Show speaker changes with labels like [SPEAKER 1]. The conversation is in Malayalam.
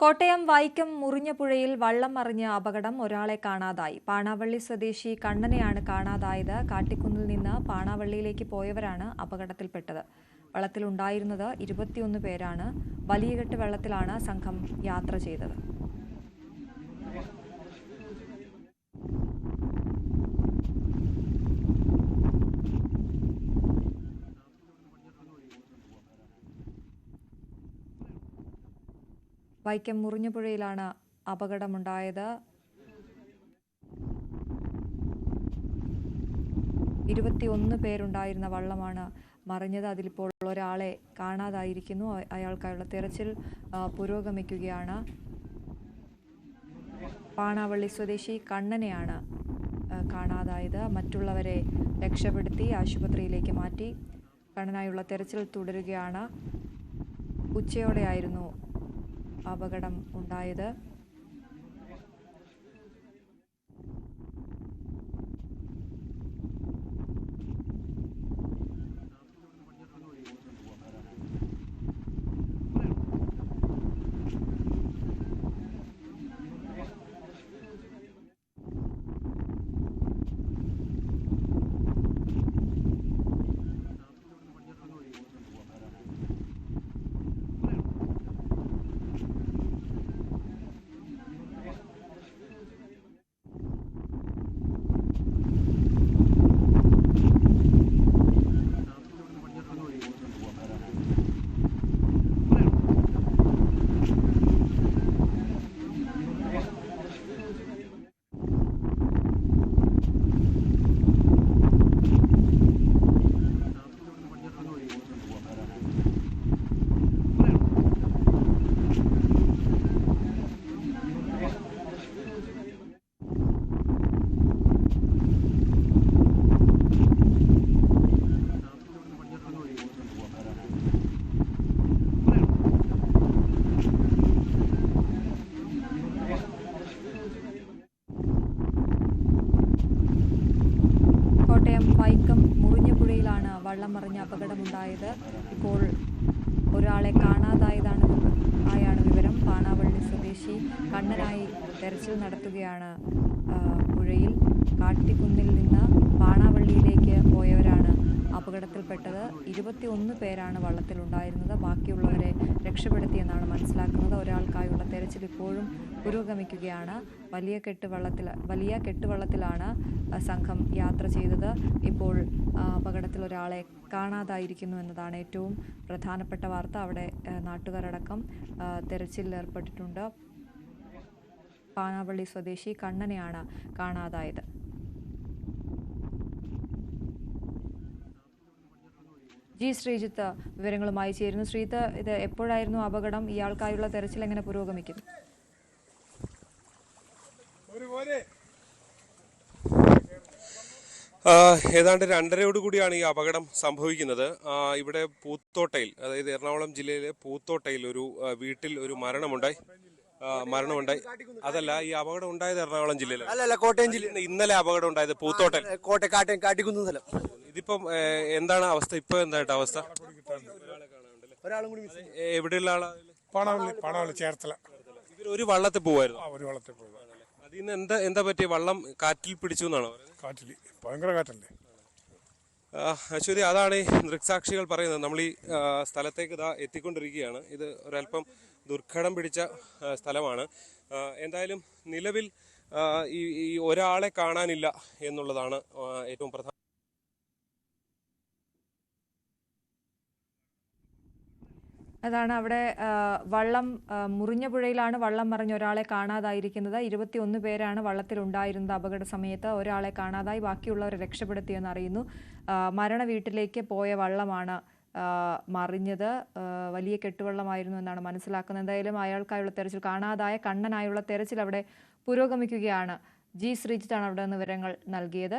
[SPEAKER 1] കോട്ടയം വൈക്കം മുറിഞ്ഞപുഴയിൽ വള്ളം മറിഞ്ഞ് അപകടം, ഒരാളെ കാണാതായി. പാണാവള്ളി സ്വദേശി കണ്ണനെയാണ് കാണാതായത്. കാട്ടിക്കുന്നിൽ നിന്ന് പാണാവള്ളിയിലേക്ക് പോയവരാണ് അപകടത്തിൽപ്പെട്ടത്. വള്ളത്തിലുണ്ടായിരുന്നത് 21 പേരാണ്. വലിയകെട്ട് വെള്ളത്തിലാണ് സംഘം യാത്ര ചെയ്തത്. വൈക്കം മുറിഞ്ഞപുഴയിലാണ് അപകടമുണ്ടായത്. 21 പേരുണ്ടായിരുന്ന വള്ളമാണ് മറിഞ്ഞത്. അതിലിപ്പോൾ ഒരാളെ കാണാതായിരിക്കുന്നു. അയാൾക്കായുള്ള തെരച്ചിൽ പുരോഗമിക്കുകയാണ്. പാണാവള്ളി സ്വദേശി കണ്ണനെയാണ് കാണാതായത്. മറ്റുള്ളവരെ രക്ഷപ്പെടുത്തി ആശുപത്രിയിലേക്ക് മാറ്റി. കണ്ണനായുള്ള തെരച്ചിൽ തുടരുകയാണ്. ഉച്ചയോടെയായിരുന്നു അപകടം ഉണ്ടായത്. കോട്ടയം വൈക്കം മുറിഞ്ഞപുഴയിലാണ് വള്ളം മറിഞ്ഞ അപകടമുണ്ടായത്. ഇപ്പോൾ ഒരാളെ കാണാതായതാണ് വിവരം. പാണാവള്ളി സ്വദേശി കണ്ണനായി തെരച്ചിൽ നടത്തുകയാണ് പുഴയിൽ. കാട്ടിക്കുന്നിൽ നിന്ന് പാണാവള്ളിയിലേക്ക് പോയവരാണ് അപകടത്തിൽപ്പെട്ടത്. 21 പേരാണ് വള്ളത്തിലുണ്ടായിരുന്നത്. ബാക്കിയുള്ളവരെ രക്ഷപ്പെടുത്തിയെന്നാണ് മനസ്സിലാക്കുന്നത്. ഒരാൾക്കായുള്ള തെരച്ചിൽ ഇപ്പോഴും പുരോഗമിക്കുകയാണ്. വലിയ കെട്ടുവള്ളത്തിലാണ് സംഘം യാത്ര ചെയ്തത്. ഇപ്പോൾ അപകടത്തിൽ ഒരാളെ കാണാതായിരിക്കുന്നു എന്നതാണ് ഏറ്റവും പ്രധാനപ്പെട്ട വാർത്ത. അവിടെ നാട്ടുകാരടക്കം തെരച്ചിലിൽ ഏർപ്പെട്ടിട്ടുണ്ട്. പാണാവള്ളി സ്വദേശി കണ്ണനെയാണ് കാണാതായത്. ജി ശ്രീജിത്ത് വിവരങ്ങളുമായി ചേരുന്നു. ശ്രീജിത്ത്, ഇത് എപ്പോഴായിരുന്നു അപകടം? ഇയാൾക്കായുള്ള തെരച്ചിൽ എങ്ങനെ പുരോഗമിക്കുന്നു?
[SPEAKER 2] ഏതാണ്ട് 2:30 കൂടിയാണ് ഈ അപകടം സംഭവിക്കുന്നത്. ഇവിടെ പൂത്തോട്ടയിൽ, അതായത് എറണാകുളം ജില്ലയിലെ പൂത്തോട്ടയിൽ ഒരു വീട്ടിൽ ഒരു മരണമുണ്ടായി. അതല്ല, ഈ അപകടം ഉണ്ടായത് എറണാകുളം ജില്ലയിലാണ്.
[SPEAKER 3] അല്ലല്ല, കോട്ടയം ജില്ല.
[SPEAKER 2] ഇന്നലെ അപകടം ഉണ്ടായത് പൂത്തോട്ടയിൽ.
[SPEAKER 3] കോട്ടയം കാട്ടിക്കുന്ന സ്ഥലം.
[SPEAKER 2] ഇതിപ്പം എന്താണ് അവസ്ഥ? ഇപ്പൊ എന്തായിട്ട് അവസ്ഥ?
[SPEAKER 3] ഒരാളും കൂടി
[SPEAKER 2] എവിടെയുള്ള ആളാ?
[SPEAKER 4] പാണാവള്ളി ചേർത്തല.
[SPEAKER 2] ഇവരൊരു വള്ളത്തിൽ പോവായിരുന്നു.
[SPEAKER 4] ഒരു വള്ളത്തിൽ പോയി.
[SPEAKER 2] അതിന്ന് എന്താ പറ്റിയ? വള്ളം കാറ്റിൽ പിടിച്ചു എന്നാണോ?
[SPEAKER 4] കാറ്റിൽ ഭയങ്കര കാറ്റല്ലേ.
[SPEAKER 2] അശ്വതി, അതാണ് ഈ ദൃക്സാക്ഷികൾ പറയുന്നത്. നമ്മൾ ഈ സ്ഥലത്തേക്ക് എത്തിക്കൊണ്ടിരിക്കുകയാണ്. ഇത് ഒരല്പം ദുർഘടം പിടിച്ച സ്ഥലമാണ്. എന്തായാലും നിലവിൽ ഈ ഒരാളെ കാണാനില്ല എന്നുള്ളതാണ് ഏറ്റവും പ്രധാന.
[SPEAKER 1] അതാണ് അവിടെ വള്ളം മുറിഞ്ഞപുഴയിലാണ് വള്ളം മറിഞ്ഞ ഒരാളെ കാണാതായിരിക്കുന്നത്. 21 പേരാണ് വള്ളത്തിലുണ്ടായിരുന്നത് അപകട സമയത്ത്. ഒരാളെ കാണാതായി, ബാക്കിയുള്ളവരെ രക്ഷപ്പെടുത്തിയെന്ന് അറിയുന്നു. മരണ വീട്ടിലേക്ക് പോയ വള്ളമാണ് മറിഞ്ഞത്. വലിയ കെട്ടുവള്ളമായിരുന്നു എന്നാണ് മനസ്സിലാക്കുന്നത്. എന്തായാലും അയാൾക്കായുള്ള തെരച്ചിൽ, കാണാതായ കണ്ണനായുള്ള തെരച്ചിൽ അവിടെ പുരോഗമിക്കുകയാണ്. ജി ശ്രീജിത്താണ് അവിടെ നിന്ന് വിവരങ്ങൾ നൽകിയത്.